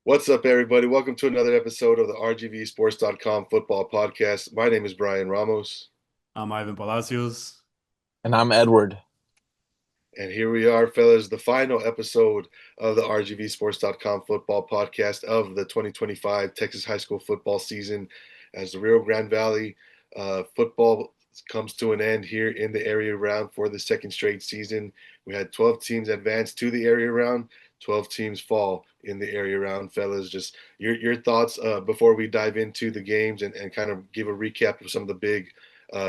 What's up, everybody? Welcome to another episode of the RGVSports.com football podcast. My name is Brian Ramos, I'm Ivan Palacios. And I'm Edward. and here we are, fellas, the final episode of the RGVSports.com football podcast of the 2025 Texas high school football season as the Rio Grande Valley football comes to an end here in the area round for the second straight season. We had 12 teams advance to the area round. 12 teams fall in the area round, fellas. Just your thoughts before we dive into the games and kind of give a recap of some of the big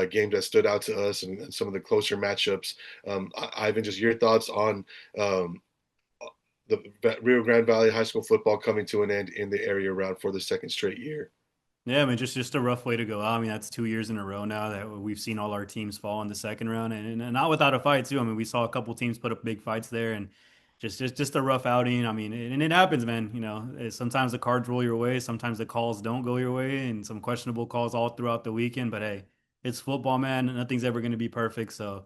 games that stood out to us and some of the closer matchups. Ivan, just your thoughts on um, the Rio Grande Valley High School football coming to an end in the area round for the second straight year. Yeah, I mean, just a rough way to go out. I mean, that's 2 years in a row now that we've seen all our teams fall in the second round, and not without a fight too. I mean, we saw a couple teams put up big fights there, and just a rough outing. I mean, and it happens, man. Sometimes the cards roll your way, sometimes the calls don't go your way, and some questionable calls all throughout the weekend. But hey, it's football, man. Nothing's ever going to be perfect. So,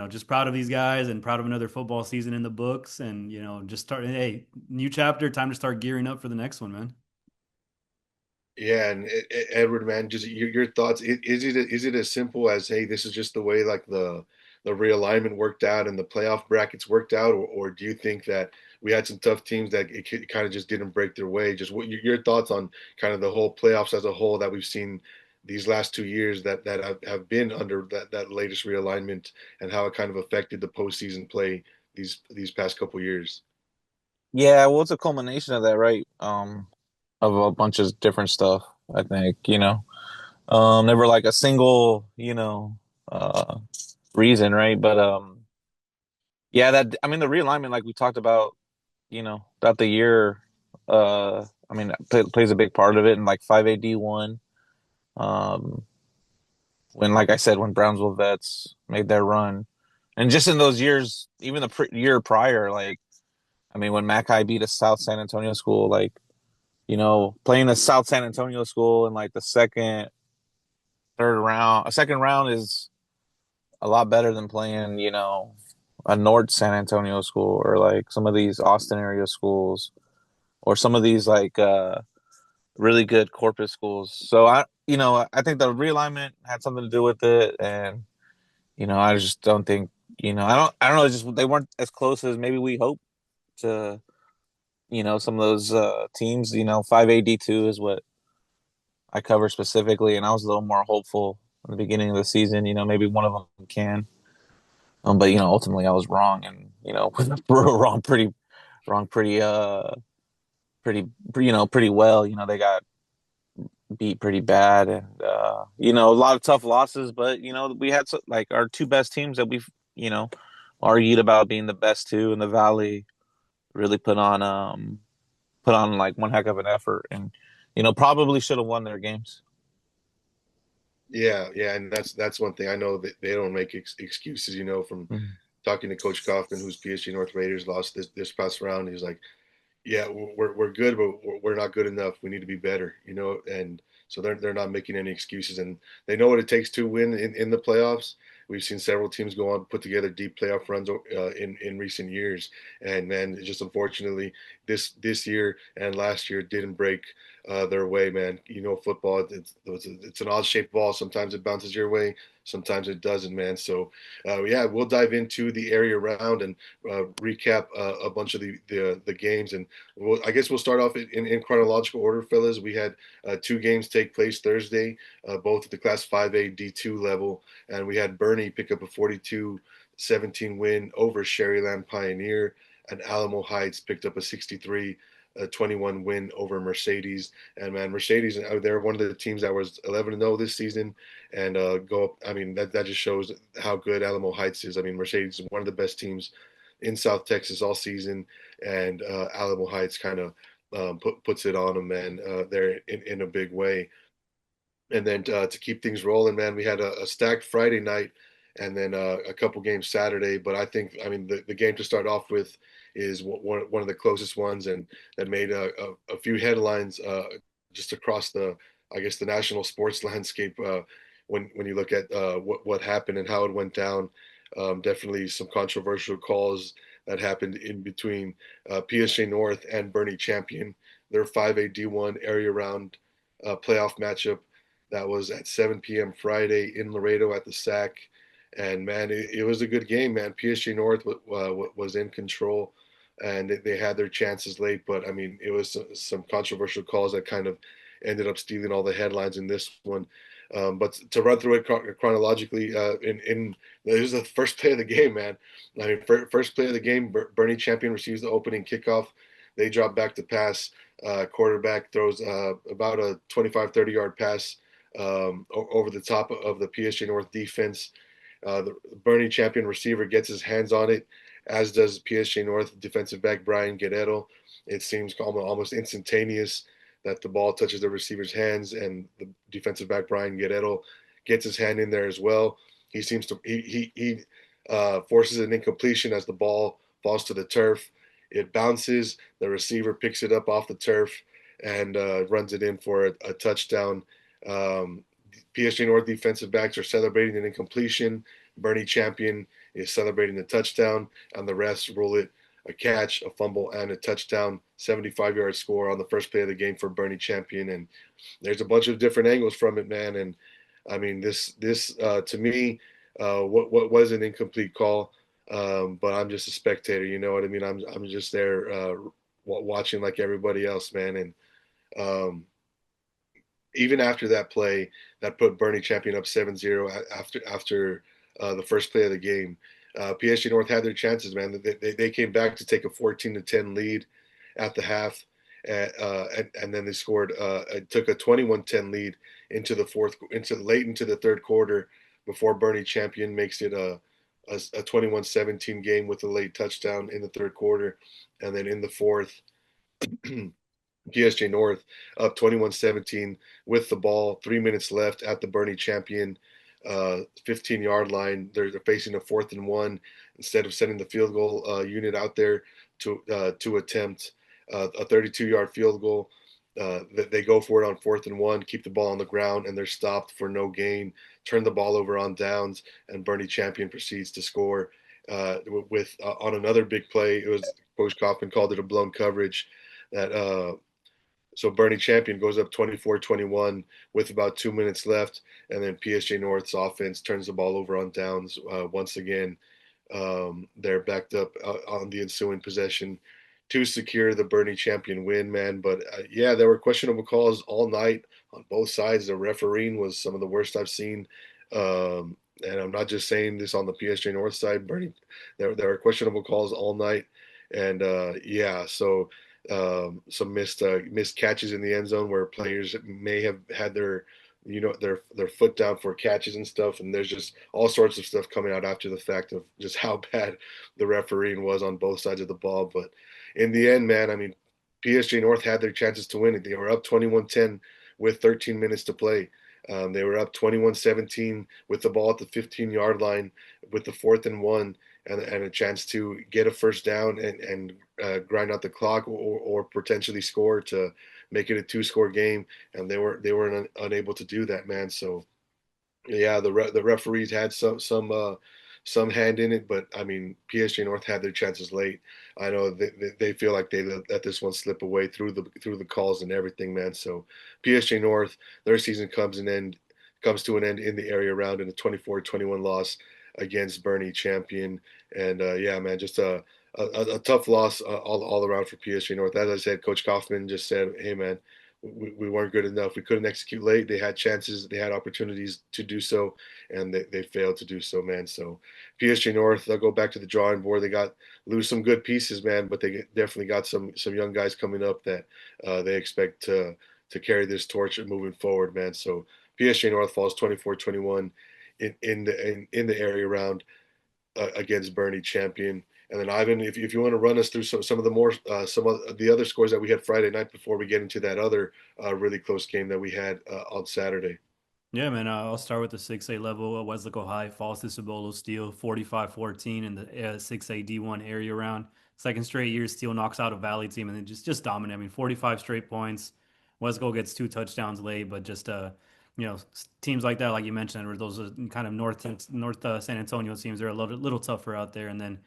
just proud of these guys and proud of another football season in the books, and just start. Hey, new chapter, time to start gearing up for the next one, man. Yeah, and Edward, man, just your thoughts. Is it as simple as, hey, this is just the way like the realignment worked out and the playoff brackets worked out, or do you think that we had some tough teams that it kind of just didn't break their way? Just what your thoughts on kind of the whole playoffs as a whole that we've seen these last 2 years that have been under that latest realignment and how it kind of affected the postseason play these past couple years. Yeah, well, it's a culmination of that, right? Of a bunch of different stuff, I think, Never like a single, reason, right? But yeah, I mean the realignment like we talked about, throughout the year, I mean plays a big part of it and like 5AD1 um when like I said when Brownsville Vets made their run. And just in those years, even the year prior, like I mean when Mackay beat a South San Antonio school, like playing a South San Antonio school in like the third round. A second round is a lot better than playing, a North San Antonio school or like some of these Austin area schools or some of these like really good corporate schools. So I think the realignment had something to do with it, and I just don't think, I don't know. It's just they weren't as close as maybe we hoped to. Some of those teams. 5AD2 is what I cover specifically, and I was a little more hopeful in the beginning of the season. Maybe one of them can. But ultimately I was wrong, and wrong pretty pretty well. They got beat pretty bad, and a lot of tough losses. But we had like our two best teams that we've argued about being the best two in the valley. Really put on like one heck of an effort, and probably should have won their games. Yeah, and that's one thing I know that they don't make excuses. From Mm-hmm. talking to Coach Kaufman, who's PSG North Raiders lost this past round. He's like, yeah, we're good, but we're not good enough. We need to be better, and so they're not making any excuses, and they know what it takes to win in the playoffs. We've seen several teams go on put together deep playoff runs in recent years, and man, just unfortunately this year and last year didn't break their way, man. Football it's an odd shaped ball. Sometimes it bounces your way, sometimes it doesn't, man. So yeah, we'll dive into the area round and recap a bunch of the games, and I guess we'll start off in chronological order, fellas. We had two games take place Thursday, both at the Class 5A D2 level, and we had Bernie pick up a 42-17 win over Sherryland Pioneer, and Alamo Heights picked up a 63-21 win over Mercedes. And man, Mercedes, they're one of the teams that was 11-0 this season, and go up. I mean, that just shows how good Alamo Heights is. I mean, Mercedes is one of the best teams in South Texas all season, and Alamo Heights kind of puts it on them, man. They're in a big way. And then to keep things rolling, man, we had a stacked Friday night and then a couple games Saturday. But I think, I mean, the game to start off with is one of the closest ones, and that made a few headlines just across I guess, the national sports landscape when you look at what happened and how it went down. Definitely some controversial calls that happened in between PSG North and Bernie Champion. their 5A D1 area round playoff matchup that was at 7 p.m. Friday in Laredo at the SAC. And man, it was a good game, man. PSG North was in control, and they had their chances late. But I mean, it was some controversial calls that kind of ended up stealing all the headlines in this one. But to run through it chronologically, in this is the first play of the game, man. I mean, first play of the game, Bernie Champion receives the opening kickoff. They drop back to pass. Quarterback throws about a 25, 30-yard pass over the top of the PSG North defense. The Bernie Champion receiver gets his hands on it, as does PSG North defensive back Brian Guerrero. It seems almost instantaneous that the ball touches the receiver's hands, and the defensive back Brian Guerrero gets his hand in there as well. He seems to forces an incompletion as the ball falls to the turf. It bounces. The receiver picks it up off the turf and runs it in for a touchdown. PSG North defensive backs are celebrating an incompletion. Bernie Champion is celebrating the touchdown, and the refs rule it a catch, a fumble, and a touchdown. 75-yard score on the first play of the game for Bernie Champion, and there's a bunch of different angles from it, man. And I mean, this to me, what was an incomplete call, but I'm just a spectator. You know what I mean? I'm just there watching like everybody else, man. And even after that play that put Bernie Champion up 7-0 after the first play of the game, PSG North had their chances, man. They came back to take a 14-10 lead at the half, and then they scored. Took a 21-10 lead into the late into the third quarter before Bernie Champion makes it a 21-17 game with a late touchdown in the third quarter, and then in the fourth. PSG North up 21-17 with the ball, 3 minutes left at the Bernie Champion 15-yard line. They're facing a 4th and 1 instead of sending the field goal unit out there to attempt a 32-yard field goal. They go for it on 4th and 1, keep the ball on the ground, and they're stopped for no gain. Turn the ball over on downs, and Bernie Champion proceeds to score with on another big play. It was Coach Kaufman called it a blown coverage that so Bernie Champion goes up 24-21 with about 2 minutes left, and then PSG North's offense turns the ball over on downs once again. They're backed up on the ensuing possession to secure the Bernie Champion win, man. But yeah, there were questionable calls all night on both sides. The refereeing was some of the worst I've seen. And I'm not just saying this on the PSG North side, Bernie. There were questionable calls all night, and yeah, so some missed catches in the end zone where players may have had their foot down for catches and stuff, and there's just all sorts of stuff coming out after the fact of just how bad the refereeing was on both sides of the ball. But in the end, man, I mean, PSG North had their chances to win it. They were up 21-10 with 13 minutes to play. They were up 21-17 with the ball at the 15-yard line with the 4th and 1 and a chance to get a first down and grind out the clock or potentially score to make it a two-score game. And they were unable to do that, man. So yeah, the referees had some hand in it, but I mean, PSG North had their chances late. I know they feel like they let this one slip away through the calls and everything, man. So PSG North, their season comes to an end in the area round in a 24-21 loss against Bernie Champion. And yeah, man, just a tough loss all around for PSG North. As I said, Coach Kaufman just said, "Hey, man, we weren't good enough. We couldn't execute late. They had chances, they had opportunities to do so, and they failed to do so, man." So PSG North, they'll go back to the drawing board. They got lose some good pieces, man, but they definitely got some young guys coming up that they expect to carry this torch moving forward, man. So PSG North falls 24-21 in the area round against Bernie Champion. And then Ivan, if you want to run us through some of the more some of the other scores that we had Friday night before we get into that other really close game that we had on Saturday. Yeah, man. I'll start with the 6A level. Wesleyan High falls to Cibolo Steel 45-14 in the 6A D1 area round. Second straight year, Steel knocks out a Valley team and then just dominate. I mean, 45 straight points. Wesleyan gets 2 touchdowns late, but just teams like that, like you mentioned, or those are kind of north San Antonio teams, they're a little tougher out there. And then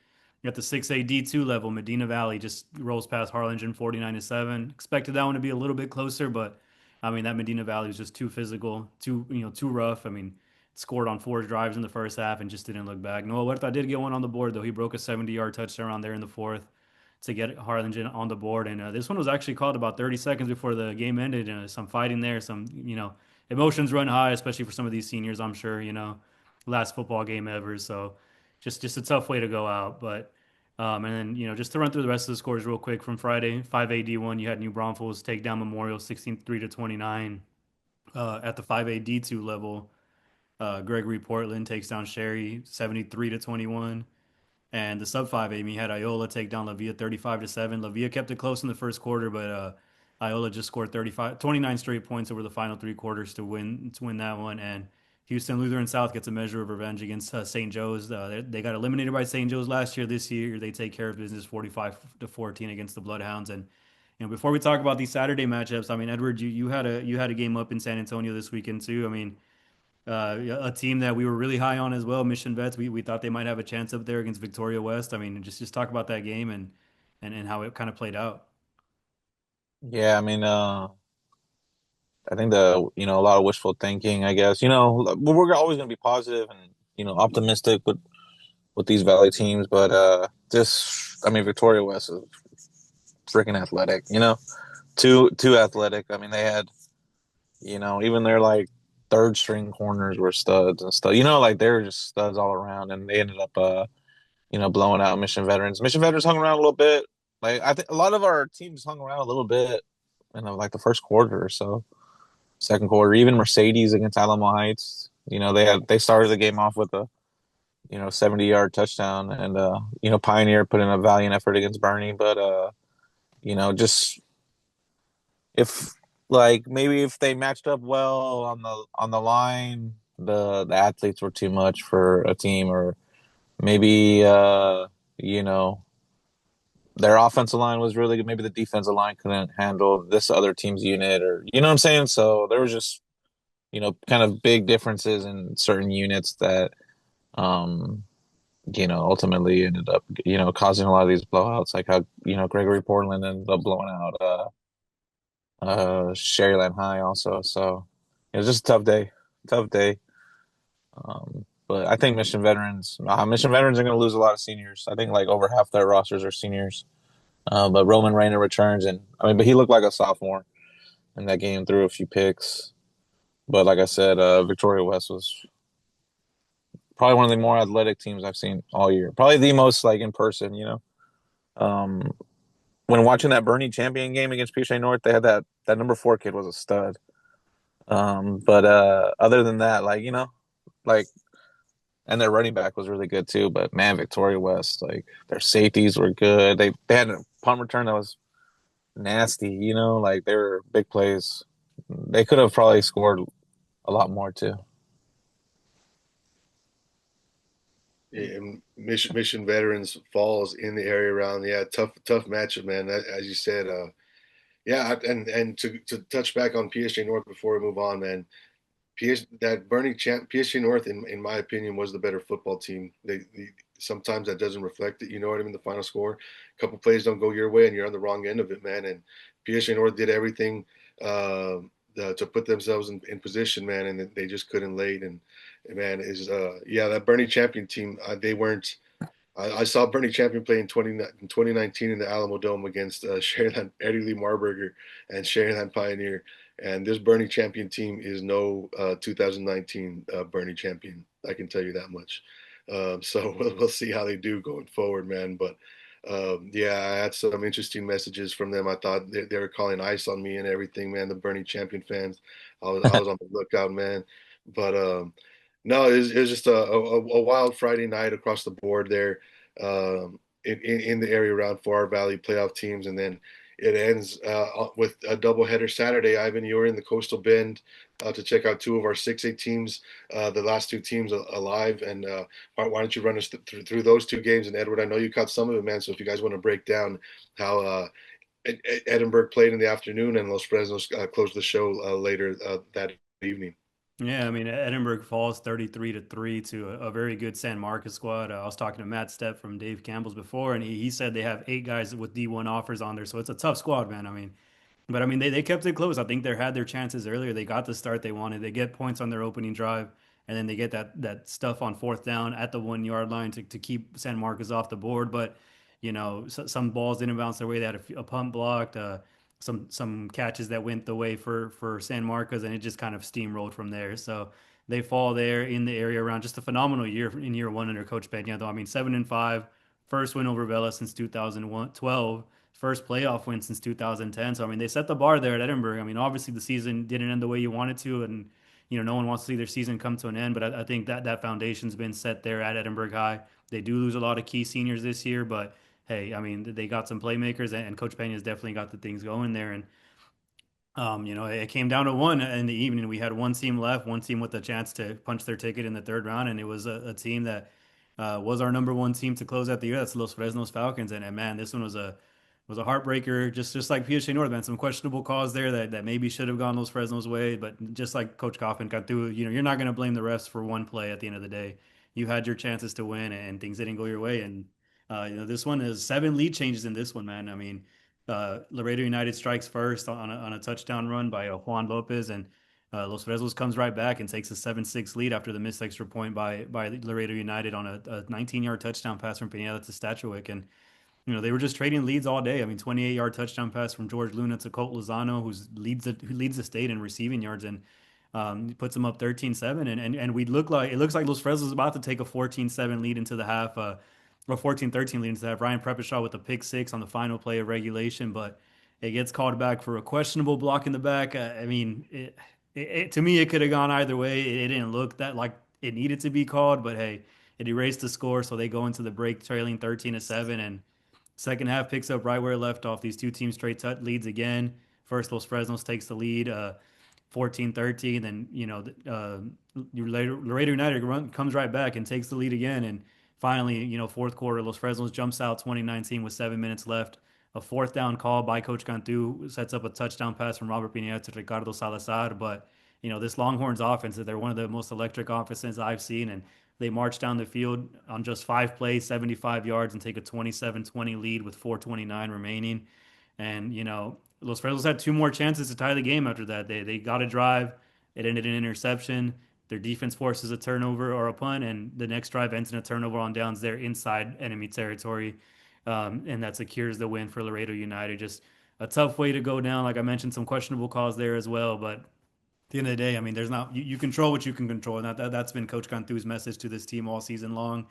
At the 6A D2 level, Medina Valley just rolls past Harlingen 49-7. Expected that one to be a little bit closer, but I mean that Medina Valley was just too physical, too rough. I mean, scored on 4 drives in the first half and just didn't look back. Noah Huerta did get one on the board though. He broke a 70-yard touchdown around there in the fourth to get Harlingen on the board. And this one was actually called about 30 seconds before the game ended. Some fighting there, some emotions run high, especially for some of these seniors. I'm sure last football game ever. So just a tough way to go out, but. And then, just to run through the rest of the scores real quick from Friday, 5AD1, you had New Braunfels take down Memorial 16-3-29. At the 5AD2 level, Gregory Portland takes down Sherry 73-21. And the sub 5A, we had Iola take down La Villa 35-7. La Villa kept it close in the first quarter, but Iola just scored 29 straight points over the final 3 quarters to win that one. And Houston Lutheran South gets a measure of revenge against St. Joe's. They got eliminated by St. Joe's last year. This year, they take care of business 45-14 against the Bloodhounds. And before we talk about these Saturday matchups, I mean, Edward, you had a game up in San Antonio this weekend too. I mean, a team that we were really high on as well, Mission Vets. We thought they might have a chance up there against Victoria West. I mean, just talk about that game and how it kind of played out. Yeah, I mean, I think a lot of wishful thinking, I guess. We're always going to be positive and, optimistic with these Valley teams, but I mean, Victoria West is freaking athletic, too athletic. I mean, they had, even their like third string corners were studs and stuff. Like they were just studs all around, and they ended up, blowing out Mission Veterans. Mission Veterans hung around a little bit. Like I think a lot of our teams hung around a little bit in like the first quarter or so, second quarter. Even Mercedes against Alamo Heights, they started the game off with a 70-yard touchdown, and Pioneer put in a valiant effort against Bernie, but just if like maybe if they matched up well on the line, the athletes were too much for a team, or maybe you know their offensive line was really good. Maybe the defensive line couldn't handle this other team's unit, or you know what I'm saying. So there was just kind of big differences in certain units that um ultimately ended up causing a lot of these blowouts, like how Gregory Portland ended up blowing out Sherryland High also. So it was just a tough day. But I think Mission Veterans are going to lose a lot of seniors. I think like over half their rosters are seniors. But Roman Rayner returns, and I mean, but he looked like a sophomore in that game, threw a few picks. But like I said, Victoria West was probably one of the more athletic teams I've seen all year. Probably the most like in person. Um, when watching that Bernie champion game against PHA North, they had that number 4 kid was a stud. But other than that, like and their running back was really good too. But man, Victoria West, like their safeties were good. They had a punt return that was nasty. Like they were big plays. They could have probably scored a lot more too. And Mission Veterans falls in the area around. Yeah, tough matchup, man. As you said, yeah, and to touch back on PSG North before we move on, man. That Bernie champ PSG North, in my opinion, was the better football team. Sometimes that doesn't reflect it. You know what I mean? The final score, a couple plays don't go your way, and you're on the wrong end of it, man. And PSG North did everything to put themselves in position, man, and they just couldn't late. And man, is yeah, that Bernie champion team, they weren't. I saw Bernie Champion play in 2019 in the Alamo Dome against Sherryland, Eddie Lee Marburger and Sherryland Pioneer. And this Bernie Champion team is no 2019 Bernie Champion. I can tell you that much. So we'll see how they do going forward, man. But yeah, I had some interesting messages from them. I thought they were calling ice on me and everything, man. The Bernie Champion fans, I was on the lookout, man. But no, it was just a wild Friday night across the board there in the area around Far Valley playoff teams. And then it ends with a doubleheader Saturday. Ivan, you were in the Coastal Bend to check out two of our 6A teams, the last two teams alive. And why don't you run us through those two games? And Edward, I know you caught some of it, man. So if you guys want to break down how Edinburgh played in the afternoon and Los Fresnos closed the show later that evening. Yeah, I mean Edinburgh falls 33-3 to a very good San Marcos squad. I was talking to Matt Stepp from Dave Campbell's before, and he said they have 8 guys with D1 offers on there, so it's a tough squad, man. I mean, but I mean, they kept it close. I think they had their chances earlier. They got the start they wanted. They get points on their opening drive, and then they get that stuff on fourth down at the 1 yard line to keep San Marcos off the board. But some balls didn't bounce their way. They had a punt blocked, some catches that went the way for San Marcos, and it just kind of steamrolled from there. So they fall there in the area around. Just a phenomenal year in year one under Coach Pena. Though I mean, 7-5, first win over Vela since 2012, first playoff win since 2010. So I mean, they set the bar there at Edinburgh. I mean, obviously the season didn't end the way you wanted to, and no one wants to see their season come to an end. But I think that foundation's been set there at Edinburgh High. They do lose a lot of key seniors this year, but hey, I mean, they got some playmakers, and Coach Pena's definitely got the things going there. And it came down to one in the evening. We had one team left, one team with a chance to punch their ticket in the third round, and it was a team that was our number one team to close out the year. That's Los Fresnos Falcons, and man, this one was a heartbreaker, just like PSA North, man. Some questionable calls there that maybe should have gone Los Fresnos' way, but just like Coach Coffin got through, you're not going to blame the refs for one play at the end of the day. You had your chances to win, and things didn't go your way, and this one is 7 lead changes in this one, man. I mean, Laredo United strikes first on a touchdown run by Juan Lopez, and Los Fresnos comes right back and takes a 7-6 lead after the missed extra point by Laredo United on a 19-yard touchdown pass from Pineda to Statuick. And they were just trading leads all day. I mean, 28-yard touchdown pass from George Luna to Colt Lozano, who leads the state in receiving yards, and puts them up 13-7. And it looks like Los Fresnos is about to take a 14-7 lead into the half, or 14-13 lead into the half. Ryan Preppishaw with a pick six on the final play of regulation, but it gets called back for a questionable block in the back. I mean, to me, it could have gone either way. It didn't look that like it needed to be called, but hey, it erased the score, so they go into the break trailing 13-7, and second half picks up right where it left off. These two teams straight leads again. First, Los Fresnos takes the lead, 14-13. Then, Laredo United comes right back and takes the lead again. And finally, fourth quarter, Los Fresnos jumps out 2019 with 7 minutes left. A fourth down call by Coach Cantu sets up a touchdown pass from Robert Pineda to Ricardo Salazar. But, this Longhorns offense, they're one of the most electric offenses I've seen. And they march down the field on just 5 plays, 75 yards, and take a 27-20 lead with 4:29 remaining. And, Los Fresnos had two more chances to tie the game after that. They got a drive. It ended in an interception. Their defense forces a turnover or a punt, and the next drive ends in a turnover on downs there inside enemy territory. And that secures the win for Laredo United. Just a tough way to go down. Like I mentioned, some questionable calls there as well, but the end of the day, I mean, there's not you control what you can control, and that's been Coach Cantu's message to this team all season long.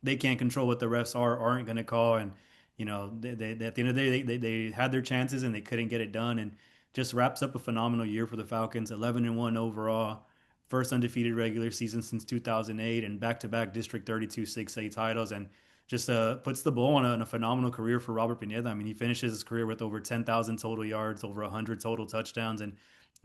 They can't control what the refs aren't going to call, and they at the end of the day, they had their chances and they couldn't get it done, and just wraps up a phenomenal year for the Falcons, 11-1 overall, first undefeated regular season since 2008, and back-to-back District 32 6A titles, and just puts the bowl on a phenomenal career for Robert Pineda. I mean, he finishes his career with over 10,000 total yards, over 100 total touchdowns, and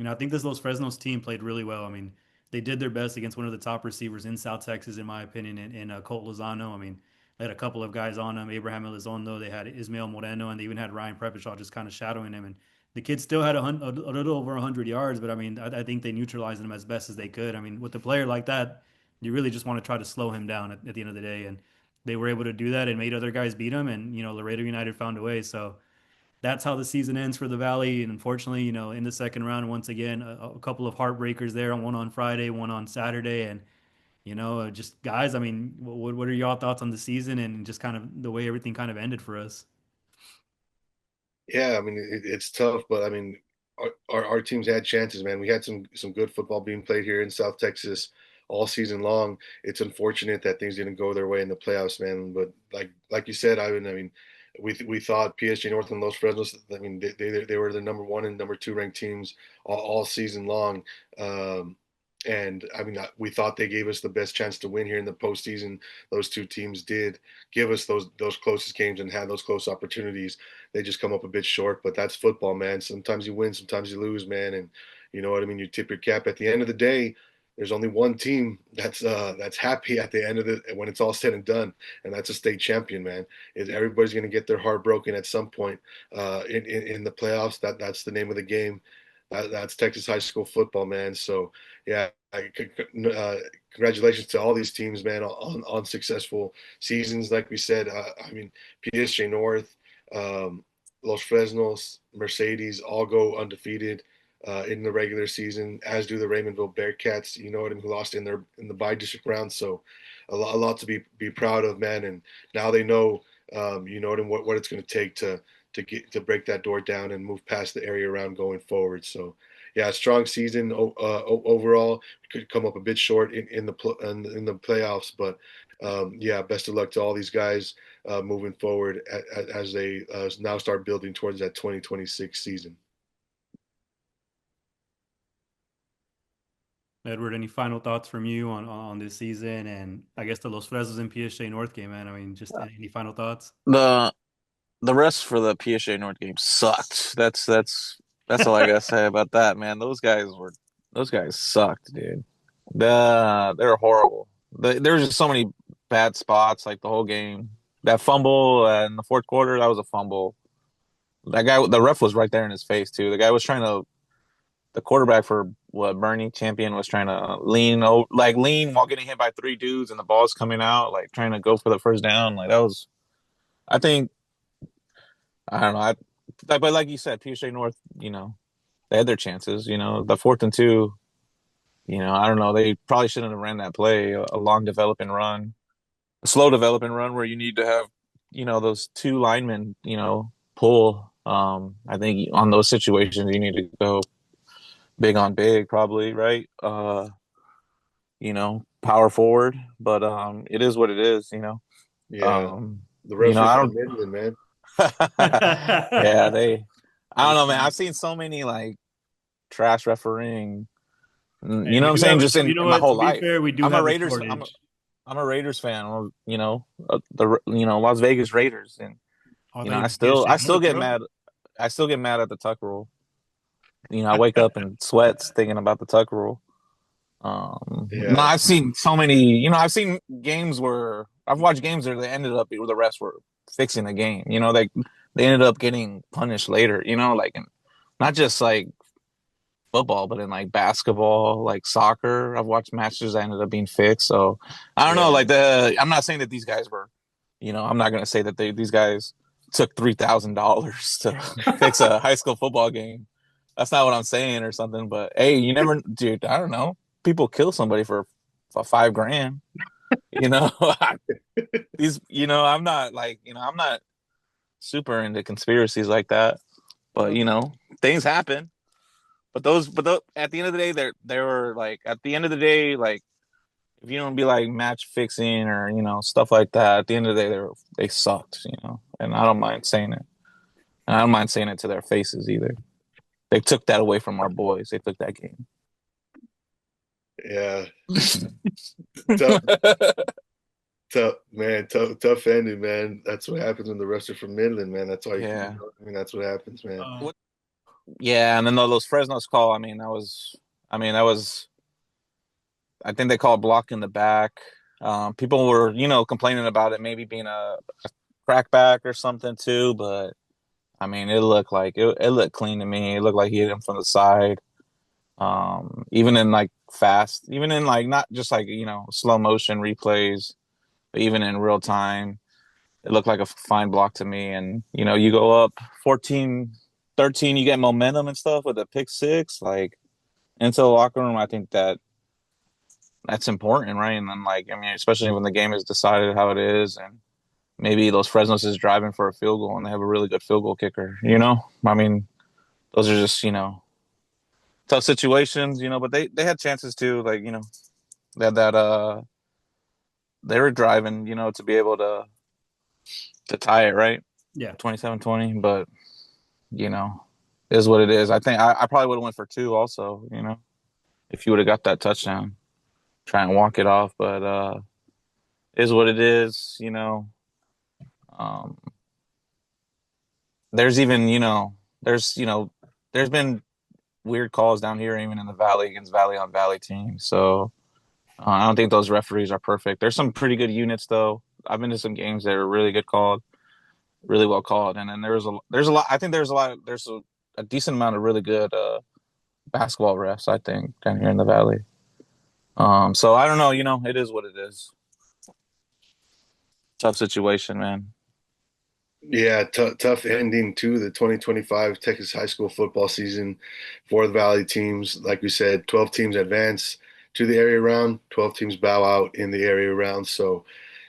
I think this Los Fresnos team played really well. I mean, they did their best against one of the top receivers in South Texas, in my opinion, in Colt Lozano. I mean, they had a couple of guys on him, Abraham Elizondo, they had Ismael Moreno, and they even had Ryan Preppishaw just kind of shadowing him. And the kid still had a little over 100 yards, but I mean, I think they neutralized him as best as they could. I mean, with a player like that, you really just want to try to slow him down at the end of the day. And they were able to do that and made other guys beat him. And, Laredo United found a way. So, that's how the season ends for the Valley. And unfortunately, in the second round, once again, a couple of heartbreakers there. One on Friday, one on Saturday, and just guys. I mean, what are y'all thoughts on the season and just kind of the way everything kind of ended for us? Yeah, I mean it's tough, but I mean our teams had chances, man. We had some good football being played here in South Texas all season long. It's unfortunate that things didn't go their way in the playoffs, man. But like you said, I mean, we thought PSG North and Los Fresnos. I mean, they were the number one and number two ranked teams all season long. And I mean, we thought they gave us the best chance to win here in the postseason. Those two teams did give us those closest games and had those close opportunities. They just come up a bit short, but that's football, man. Sometimes you win, sometimes you lose, man. And you know what I mean. You tip your cap. At the end of the day, there's only one team that's happy at the end of it when it's all said and done, and that's a state champion, man. Is everybody's going to get their heart broken at some point in the playoffs? That's the name of the game. That's Texas high school football, man. So yeah, congratulations to all these teams, man, on successful seasons. Like we said, I mean, PSG North, um, Los Fresnos, Mercedes all go undefeated in the regular season, as do the Raymondville Bearcats. You know what I mean? Who lost in the by district round. So a lot to be proud of, man. And now they know, you know what it's going to take to break that door down and move past the area around going forward. So yeah, strong season overall. Could come up a bit short in the playoffs, but yeah, best of luck to all these guys moving forward as they now start building towards that 2026 season. Edward, any final thoughts from you on this season and I guess the Los Fresnos and PSG North game, man? I mean, just any final thoughts? The the rest for the PSG North game sucked. That's all I gotta say about that, man. Those guys sucked, dude. They're horrible. There's just so many bad spots like the whole game. That fumble in the fourth quarter, that was a fumble. That guy, the ref was right there in his face too. The guy was trying to, the quarterback for what Bernie Champion was trying to lean while getting hit by three dudes, and the ball's coming out, like trying to go for the first down. Like that was, I think, I don't know. But like you said, PSG North, they had their chances. The 4th and 2. I don't know. They probably shouldn't have ran that play, a long developing run, a slow developing run where you need to have, those two linemen, pull. I think on those situations you need to go big on big, probably, right? Power forward, but it is what it is. Yeah, Um, the refs are I from don't. Midland, man. Yeah, I don't know, man. I've seen so many like trash refereeing. Hey, You know we what I'm do saying? have, Just you in know my what? To whole be life. fair, we do I'm a have a Raiders. I'm shortage. I'm a Raiders fan. The Las Vegas Raiders, and Oh, I thought you I were still PSG I still North, get bro. mad. I still get mad at the tuck rule. I wake up in sweats thinking about the tuck rule. No, Yeah, I've seen so many. I've seen games where I've watched games where they ended up where the refs were fixing the game. They ended up getting punished later. Like not just like football, but in like basketball, like soccer. I've watched matches that ended up being fixed. So I don't know. yeah, Like I'm not saying that these guys were. I'm not gonna say that these guys took $3,000 to fix a high school football game. That's not what I'm saying or something. But hey, you never, dude. I don't know. People kill somebody for $5,000. You know, these. I'm not like. I'm not super into conspiracies like that. But things happen. But at the end of the day, they were like at the end of the day, like if you don't be like match fixing or stuff like that, at the end of the day, they sucked. And I don't mind saying it. And I don't mind saying it to their faces either. They took that away from our boys. They took that game. yeah. Tough, tough ending, man. That's what happens when the refs are from Midland, man. That's why Yeah. I mean, that's what happens, man. What? Yeah, and then those Fresno's call. That was. I think they called block in the back. People were, complaining about it maybe being a crackback or something too, but it looked like it looked clean to me. It looked like he hit him from the side. Even in like fast, even in like not just like slow motion replays, but even in real time, it looked like a fine block to me. And you go up 14-13, you get momentum and stuff with a pick six, like into the locker room. I think that's important, right? And then like especially when the game is decided how it is, and maybe Los Fresnos is driving for a field goal and they have a really good field goal kicker. Those are just tough situations. But they had chances too. Like they had that they were driving to be able to tie it, right? Yeah. 27-20, but you know is what it is. I think I probably would have went for two also. If you would have got that touchdown, try and walk it off, but is what it is. Um, there's even there's there's been weird calls down here even in the valley against valley on valley teams. So I don't think those referees are perfect. There's some pretty good units though. I've been to some games that are really good called, really well called, and then there's a lot. I think there's a decent amount of really good basketball refs. I think down here in the valley. So I don't know. It is what it is. Tough situation, man. Yeah, tough ending to the 2025 Texas high school football season for the Valley teams. Like we said, 12 teams advance to the area round, 12 teams bow out in the area round. So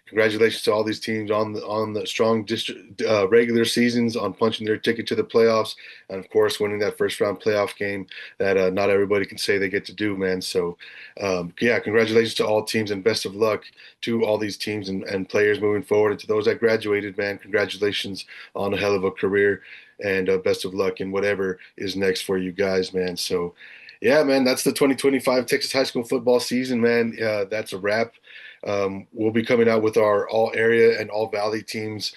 congratulations to all these teams on the strong district regular seasons, on punching their ticket to the playoffs, and of course winning that first round playoff game that not everybody can say they get to do, man. So yeah, congratulations to all teams and best of luck to all these teams and players moving forward. And to those that graduated, man, congratulations on a hell of a career, and best of luck in whatever is next for you guys, man. So yeah, man, that's the 2025 Texas high school football season, man. That's a wrap. We'll be coming out with our all area and all valley teams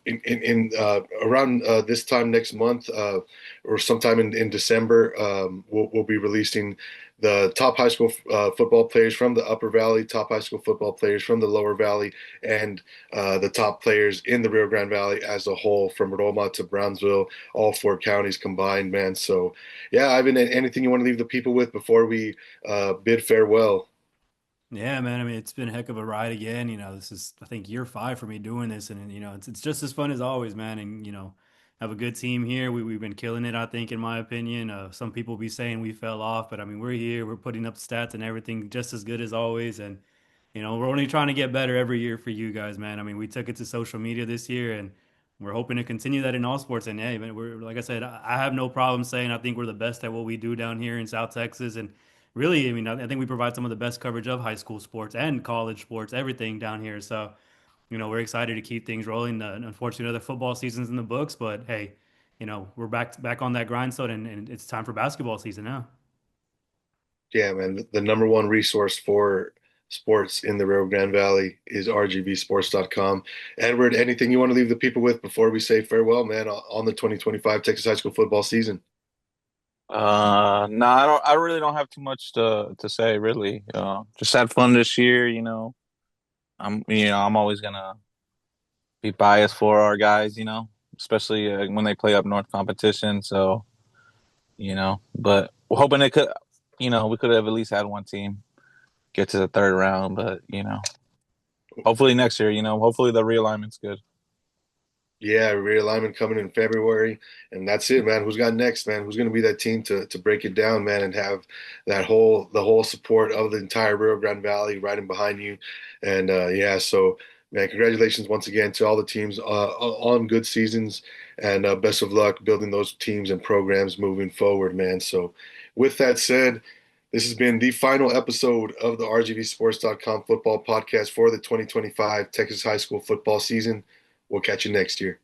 in around this time next month, or sometime in December. We'll be releasing the top high school football players from the upper valley, top high school football players from the lower valley, and the top players in the Rio Grande Valley as a whole, from Roma to Brownsville, all four counties combined, man. So yeah, Ivan, anything you want to leave the people with before we bid farewell? Yeah, man. I mean, it's been a heck of a ride again. This is, I think, year five for me doing this, and it's just as fun as always, man. And have a good team here. We've been killing it, I think, in my opinion. Some people be saying we fell off, but I mean, we're here. We're putting up stats and everything just as good as always, and we're only trying to get better every year for you guys, man. I mean, we took it to social media this year, and we're hoping to continue that in all sports. And hey, man, we're like I said, I have no problem saying I think we're the best at what we do down here in South Texas, and really, I mean, I think we provide some of the best coverage of high school sports and college sports, everything down here. So, we're excited to keep things rolling. Unfortunately, the football season's in the books, but hey, we're back on that grindstone, and it's time for basketball season now. Yeah, man, the number one resource for sports in the Rio Grande Valley is RGVSports.com. Edward, anything you want to leave the people with before we say farewell, man, on the 2025 Texas high school football season? No, I don't. I really don't have too much to say. Really, just had fun this year. I'm always gonna be biased for our guys. Especially when they play up north competition. So but we're hoping it could. We could have at least had one team get to the third round, but hopefully next year. Hopefully the realignment's good. Yeah, realignment coming in February, and that's it, man. Who's got next, man? Who's going to be that team to break it down, man, and have the whole support of the entire Rio Grande Valley riding behind you? And yeah, so man, congratulations once again to all the teams on good seasons, and best of luck building those teams and programs moving forward, man. So, with that said, this has been the final episode of the RGVSports.com football podcast for the 2025 Texas high school football season. We'll catch you next year.